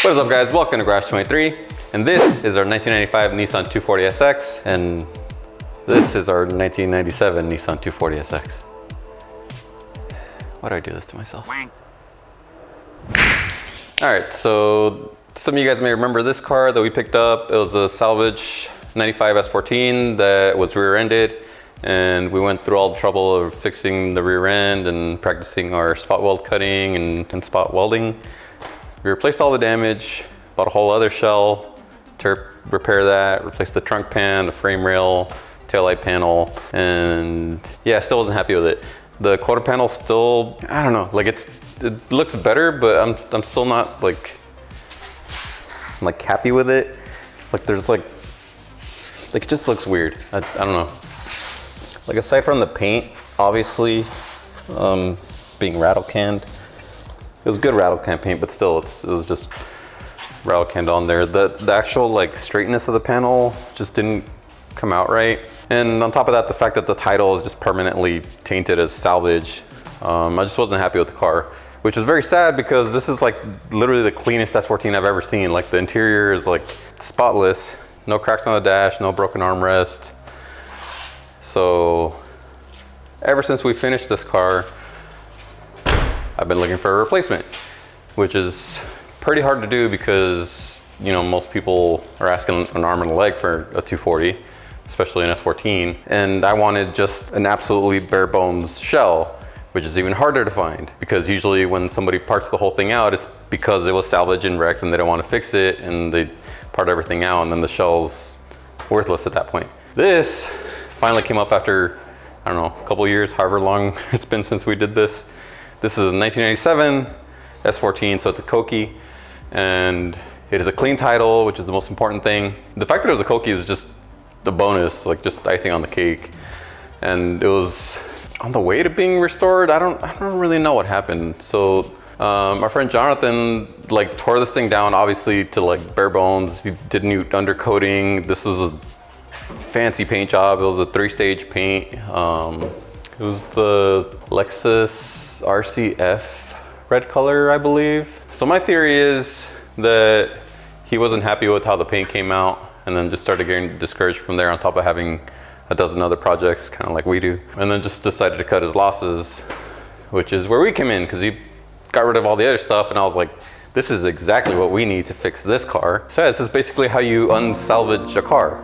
What is up, guys? Welcome to Garage 23, and this is our 1995 Nissan 240SX, and this is our 1997 Nissan 240SX. Why do I do this to myself? All right, so some of you guys may remember this car that we picked up. It was a salvage 95 S14 that was rear-ended, and we went through all the trouble of fixing the rear end and practicing our spot weld cutting and spot welding. We replaced all the damage, bought a whole other shell to repair that, replaced the trunk pan, the frame rail, taillight panel, and yeah, I still wasn't happy with it. The quarter panel still, I don't know, like it looks better, but I'm still not like happy with it. Like there's like it just looks weird. I don't know. Like aside from the paint, obviously, being rattle canned, it was good rattle can paint, but still it was just rattle canned on there. The actual like straightness of the panel just didn't come out right. And on top of that, the fact that the title is just permanently tainted as salvage, I just wasn't happy with the car, which is very sad because this is like literally the cleanest S14 I've ever seen. Like the interior is like spotless, no cracks on the dash, no broken armrest. So ever since we finished this car, I've been looking for a replacement, which is pretty hard to do because, you know, most people are asking an arm and a leg for a 240, especially an S14. And I wanted just an absolutely bare bones shell, which is even harder to find because usually when somebody parts the whole thing out, it's because it was salvaged and wrecked and they don't want to fix it and they part everything out and then the shell's worthless at that point. This finally came up after, I don't know, a couple years, however long it's been since we did this. This is a 1997 S14, so it's a Kouki, and it is a clean title, which is the most important thing. The fact that it was a Kouki is just the bonus, like just icing on the cake. And it was on the way to being restored. I don't really know what happened. So our friend Jonathan like tore this thing down, obviously to like bare bones. He did new undercoating. This was a fancy paint job. It was a 3-stage paint. It was the Lexus RCF red color, I believe. So my theory is that he wasn't happy with how the paint came out and then just started getting discouraged from there on top of having a dozen other projects, kind of like we do. And then just decided to cut his losses, which is where we came in because he got rid of all the other stuff and I was like, this is exactly what we need to fix this car. So this is basically how you unsalvage a car,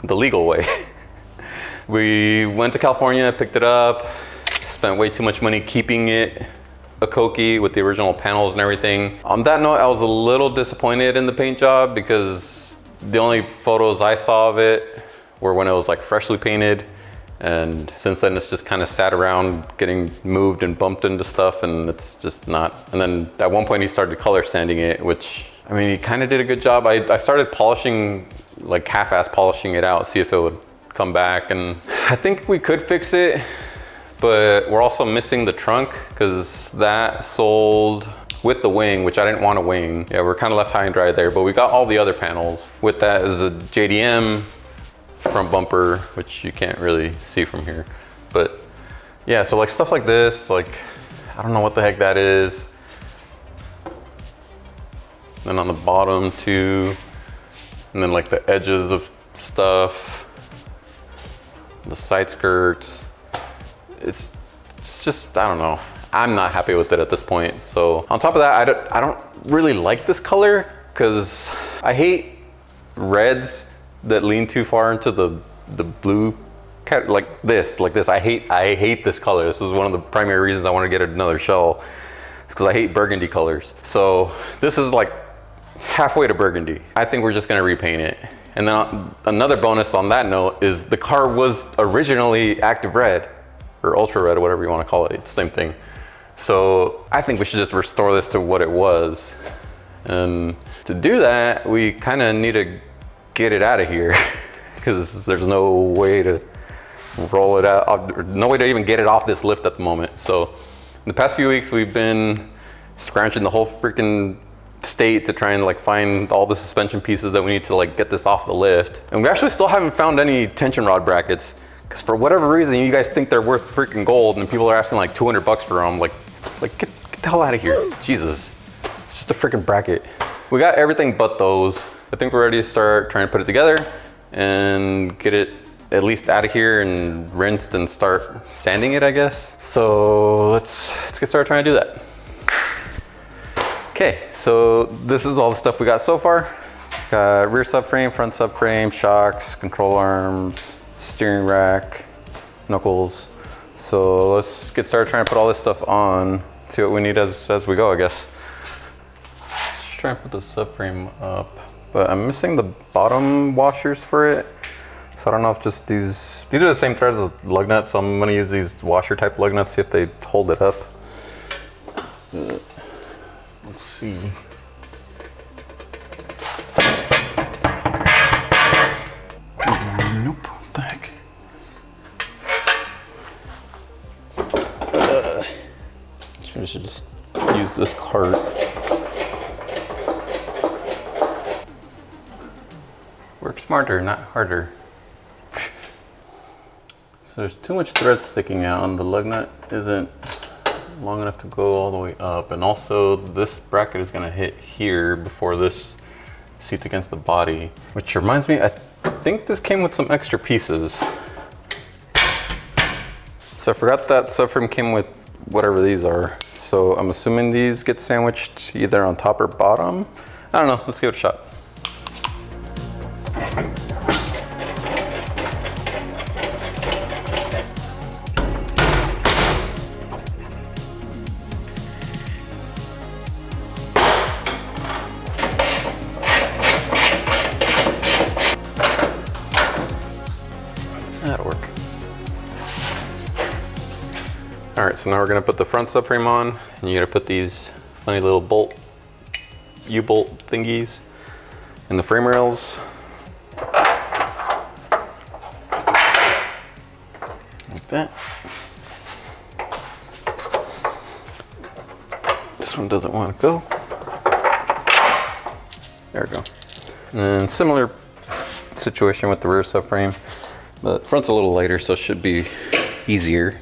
the legal way. We went to California, picked it up, spent way too much money keeping it a Kouki with the original panels and everything. On that note, I was a little disappointed in the paint job because the only photos I saw of it were when it was like freshly painted. And since then it's just kind of sat around getting moved and bumped into stuff and it's just not. And then at one point he started color sanding it, which, I mean, he kind of did a good job. I started polishing, like half-ass polishing it out, see if it would come back. And I think we could fix it, but we're also missing the trunk because that sold with the wing, which I didn't want a wing. Yeah, we're kind of left high and dry there, but we got all the other panels. With that is a JDM front bumper, which you can't really see from here. But yeah, so like stuff like this, like, I don't know what the heck that is. Then on the bottom too, and then like the edges of stuff, the side skirts. It's just, I don't know. I'm not happy with it at this point. So on top of that, I don't really like this color because I hate reds that lean too far into the blue, like this. I hate this color. This is one of the primary reasons I want to get another shell. It's because I hate burgundy colors. So this is like halfway to burgundy. I think we're just gonna repaint it. And then another bonus on that note is the car was originally active red or ultra red, or whatever you want to call it. It's the same thing. So I think we should just restore this to what it was. And to do that, we kind of need to get it out of here because there's no way to roll it out, no way to even get it off this lift at the moment. So in the past few weeks, we've been scrounging the whole freaking state to try and like find all the suspension pieces that we need to like get this off the lift. And we actually still haven't found any tension rod brackets because for whatever reason, you guys think they're worth freaking gold and people are asking like 200 bucks for them. Like get the hell out of here. Jesus, it's just a freaking bracket. we got everything but those. I think we're ready to start trying to put it together and get it at least out of here and rinsed and start sanding it, I guess. So let's get started trying to do that. Okay, so this is all the stuff we got so far. Got rear subframe, front subframe, shocks, control arms, steering rack, knuckles. So let's get started trying to put all this stuff on, see what we need as we go, I guess. Let's try and put the subframe up, but I'm missing the bottom washers for it. So I don't know if just these are the same threads as lug nuts, so I'm gonna use these washer type lug nuts, see if they hold it up. Let's see. Nope, what the heck? I should just use this cart. Work smarter, not harder. So there's too much thread sticking out and the lug nut isn't long enough to go all the way up. And also this bracket is gonna hit here before this seats against the body. Which reminds me, I think this came with some extra pieces. So I forgot that subframe came with whatever these are. So I'm assuming these get sandwiched either on top or bottom. I don't know, let's give it a shot. That'll work. All right, so now we're gonna put the front subframe on, and you gotta put these funny little bolt, U-bolt thingies in the frame rails. Like that. This one doesn't want to go. There we go. And similar situation with the rear subframe, but front's a little lighter, so it should be easier.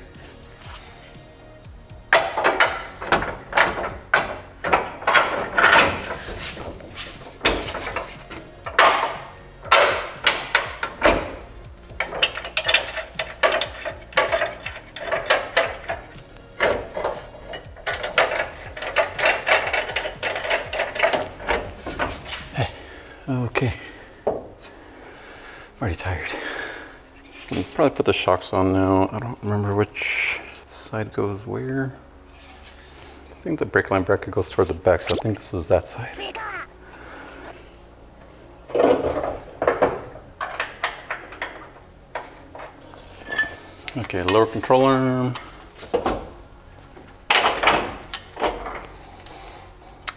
Okay, I'm already tired. I'll probably put the shocks on now. I don't remember which side goes where. I think the brake line bracket goes toward the back, so I think this is that side. Okay, lower control arm.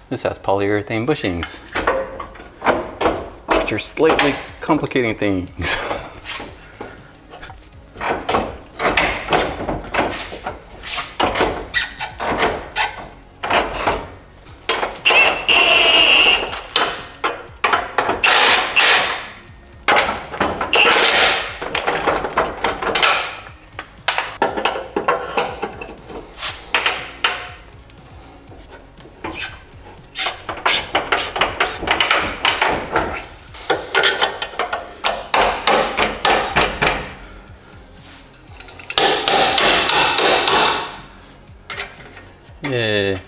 This has polyurethane bushings, which are slightly complicating things. Yeah.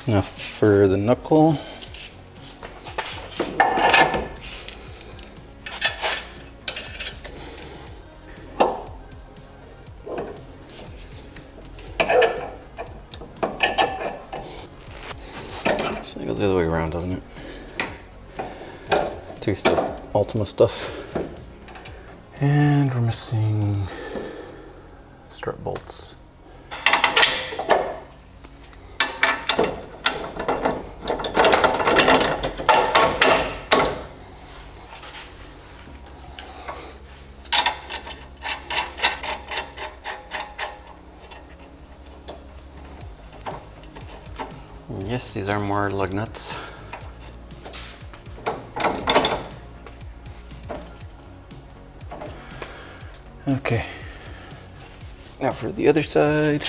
Now for the knuckle. So it goes the other way around, doesn't it? Two-step Ultima stuff. And we're missing strut bolts. Yes, these are more lug nuts. Okay, now for the other side.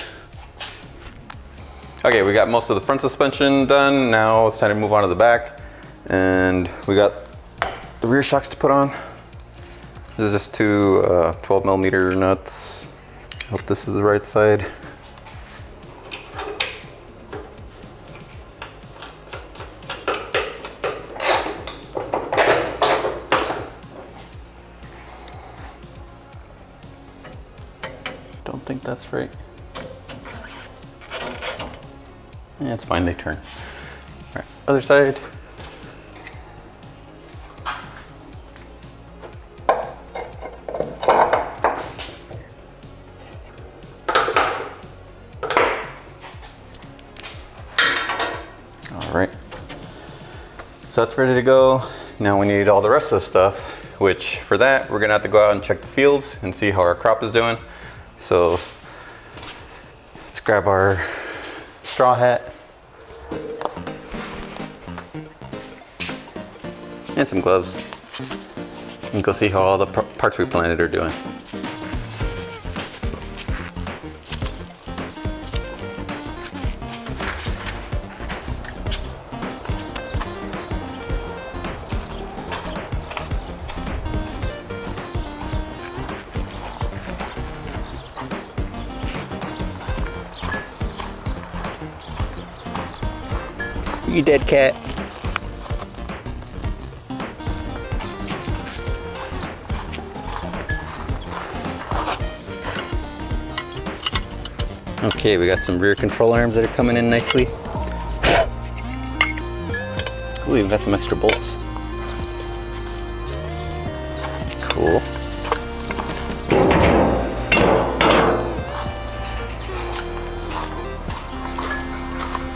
Okay, we got most of the front suspension done. Now it's time to move on to the back. And we got the rear shocks to put on. This is just two 12mm nuts. Hope this is the right side. Don't think that's right. Yeah, it's fine, they turn. All right, other side. All right, so that's ready to go. Now we need all the rest of the stuff, which for that, we're gonna have to go out and check the fields and see how our crop is doing. So let's grab our straw hat and some gloves and go see how all the parts we planted are doing. You dead cat. Okay, we got some rear control arms that are coming in nicely. Ooh, even got some extra bolts. Cool.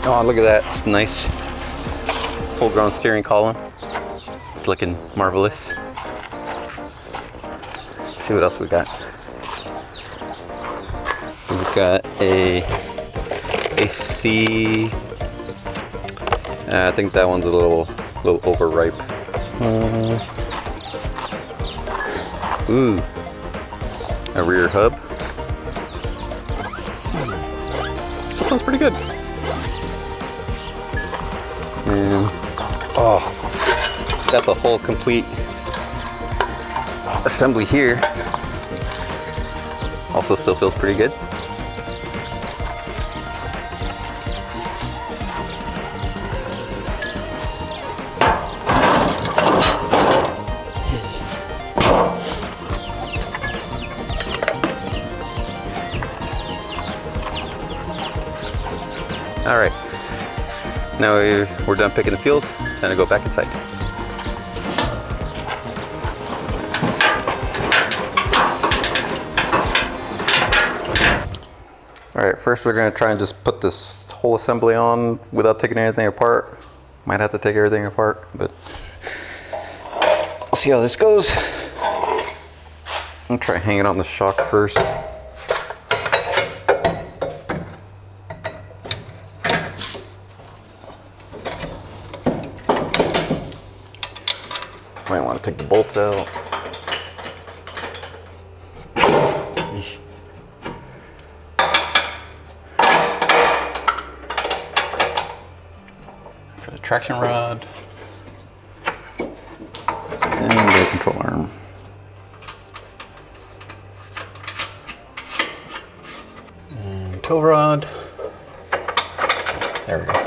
Oh, look at that, it's nice. Full-grown steering column. It's looking marvelous. Let's see what else we got. We've got a C. I think that one's a little overripe. Ooh, a rear hub. Still sounds pretty good. And oh, got the whole complete assembly here. Also still feels pretty good. All right, now we're done picking the fuels. Time to go back inside. All right, first we're gonna try and just put this whole assembly on without taking anything apart. Might have to take everything apart, but I'll see how this goes. I'll try hanging on the shock first. Might want to take the bolts out. Eesh. For the traction rod and the control arm. And tow rod. There we go.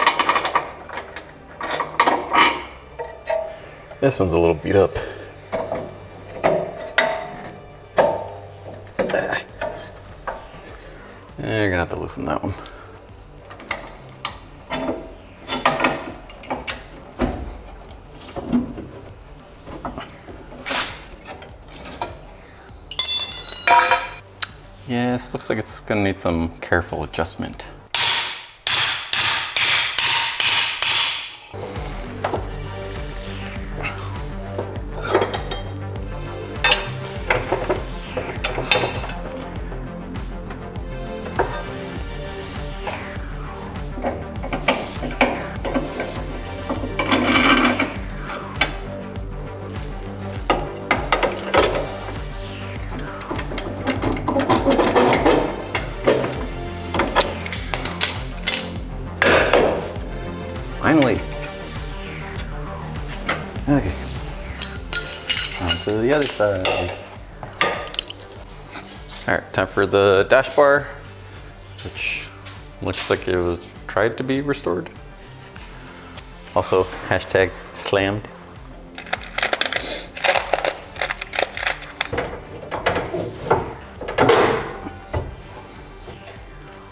This one's a little beat up. You're gonna have to loosen that one. Yes, looks like it's gonna need some careful adjustment. Okay. On to the other side. All right, time for the dash bar, which looks like it was tried to be restored. Also, hashtag slammed.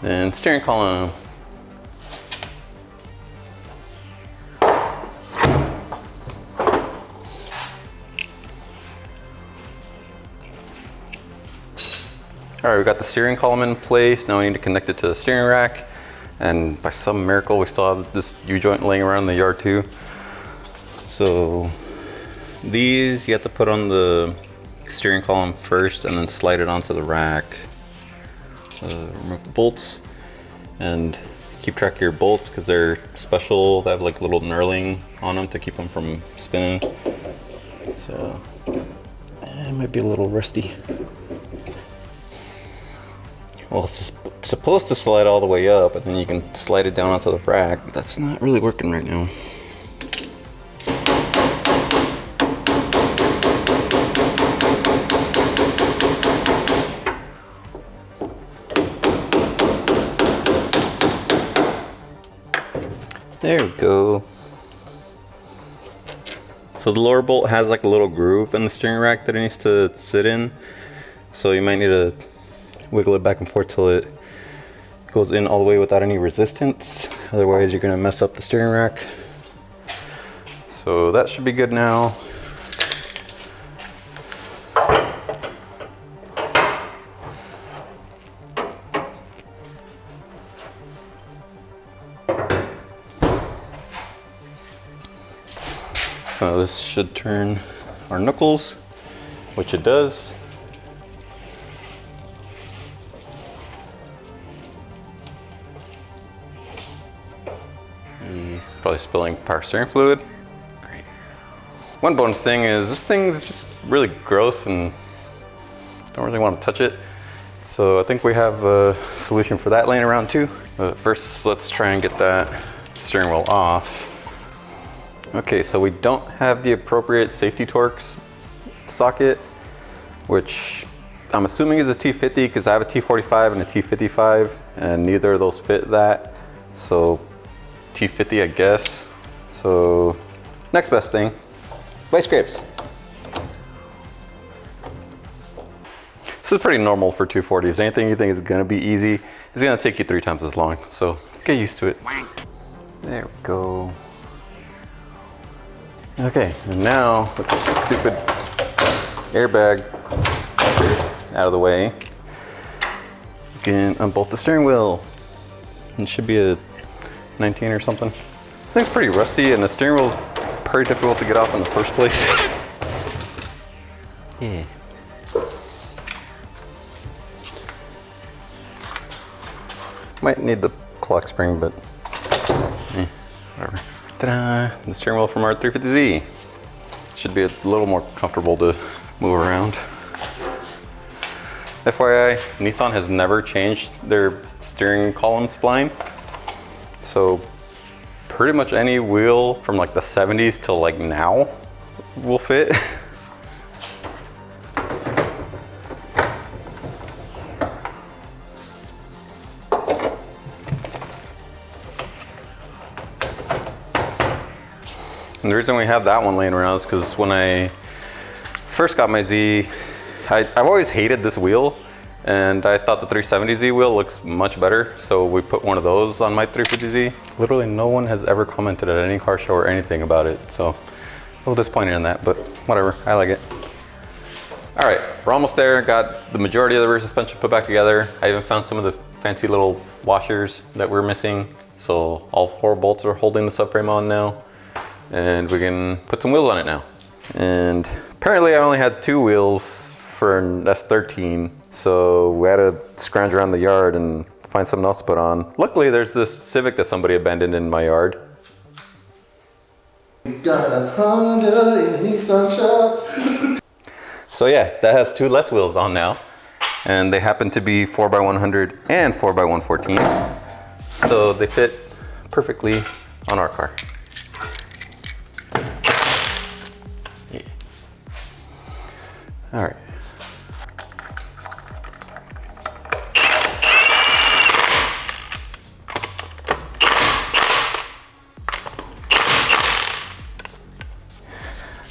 And steering column. All right, we got the steering column in place. Now we need to connect it to the steering rack. And by some miracle, we still have this U-joint laying around in the yard too. So these you have to put on the steering column first and then slide it onto the rack. Remove the bolts and keep track of your bolts because they're special. They have like little knurling on them to keep them from spinning. So it might be a little rusty. Well, it's supposed to slide all the way up, and then you can slide it down onto the rack, but that's not really working right now. There we go. So the lower bolt has like a little groove in the steering rack that it needs to sit in. So you might need to wiggle it back and forth till it goes in all the way without any resistance. Otherwise you're gonna mess up the steering rack. So that should be good now. So this should turn our knuckles, which it does. Probably spilling power steering fluid. Great. One bonus thing is this thing is just really gross and don't really want to touch it. So I think we have a solution for that laying around too. But first, let's try and get that steering wheel off. Okay, so we don't have the appropriate safety Torx socket, which I'm assuming is a T50 because I have a T45 and a T55 and neither of those fit that. So T50, I guess. So next best thing, vice grips. This is pretty normal for 240s. Anything you think is gonna be easy is gonna take you 3 times as long. So get used to it. There we go. Okay, and now with the stupid airbag out of the way, you can unbolt the steering wheel. It should be a 19 or something. This thing's pretty rusty and the steering wheel's pretty difficult to get off in the first place. Yeah. Might need the clock spring, but whatever. Ta-da! The steering wheel from our 350Z. Should be a little more comfortable to move around. FYI, Nissan has never changed their steering column spline. So pretty much any wheel from like the 70s till like now will fit. And the reason we have that one laying around is because when I first got my Z, I've always hated this wheel and I thought the 370Z wheel looks much better. So we put one of those on my 350Z. Literally no one has ever commented at any car show or anything about it. So a little disappointed in that, but whatever, I like it. All right, we're almost there. Got the majority of the rear suspension put back together. I even found some of the fancy little washers that we're missing. So all 4 bolts are holding the subframe on now. And we can put some wheels on it now. And apparently I only had 2 wheels for an S13. So we had to scrounge around the yard and find something else to put on. Luckily there's this Civic that somebody abandoned in my yard. We got a Honda in a Nissan shop. So yeah, that has 2 less wheels on now. And they happen to be 4x100 and 4x114. So they fit perfectly on our car. All right.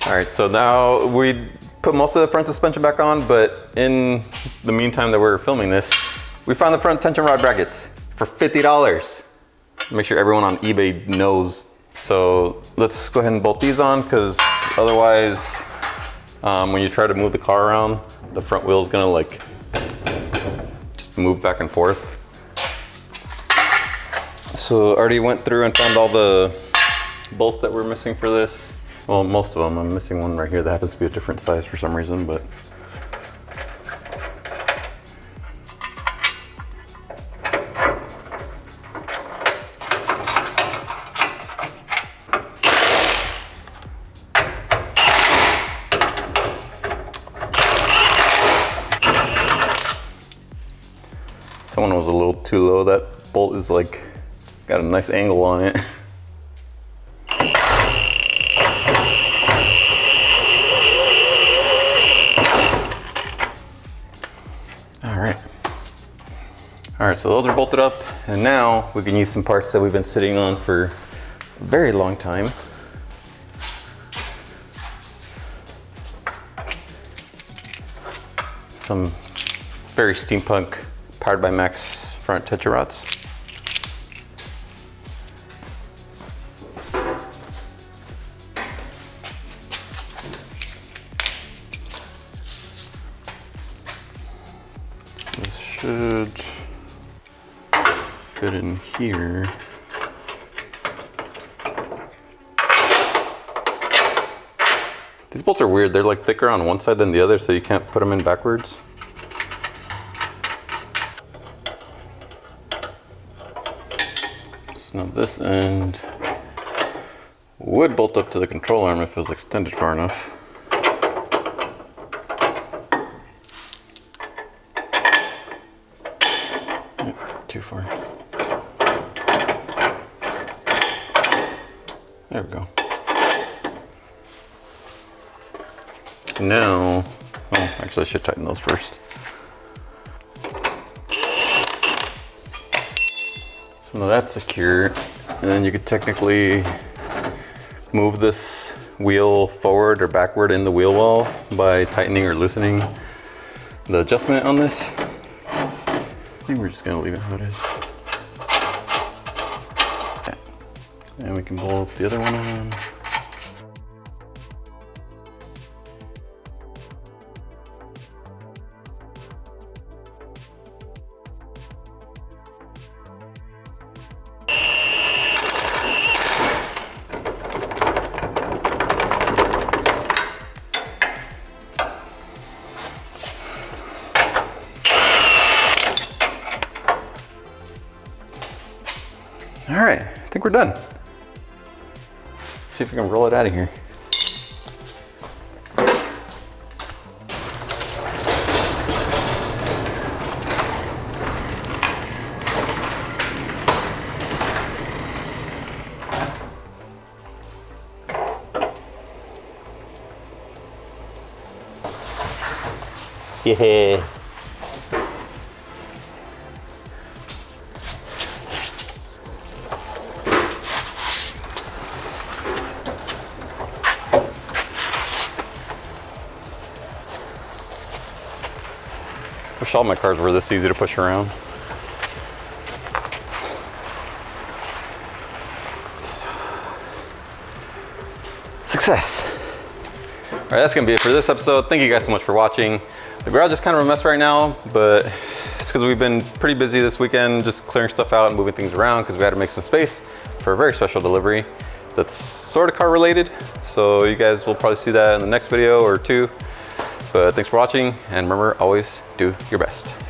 All right, so now we put most of the front suspension back on, but in the meantime that we're filming this, we found the front tension rod brackets for $50. Make sure everyone on eBay knows. So let's go ahead and bolt these on, because otherwise, when you try to move the car around, the front wheel is gonna like just move back and forth. So I already went through and found all the bolts that we're missing for this. Well, most of them. I'm missing one right here that happens to be a different size for some reason, but. Someone was a little too low. That bolt is like, got a nice angle on it. All right, so those are bolted up, and now we can use some parts that we've been sitting on for a very long time. Some very steampunk Powered by Max front tension rods. This should fit in here. These bolts are weird. They're like thicker on one side than the other, so you can't put them in backwards. So now this end would bolt up to the control arm if it was extended far enough. Too far. There we go. Now, well, actually I should tighten those first. So now that's secure, and then you could technically move this wheel forward or backward in the wheel well by tightening or loosening the adjustment on this. I think we're just gonna leave it how it is. And we can bolt the other one on. All right, I think we're done. Let's see if we can roll it out of here. Yeah. Wish all my cars were this easy to push around. Success. All right, that's gonna be it for this episode. Thank you guys so much for watching. The garage is kind of a mess right now, but it's because we've been pretty busy this weekend just clearing stuff out and moving things around because we had to make some space for a very special delivery that's sort of car related. So you guys will probably see that in the next video or two. But thanks for watching, and remember, always do your best.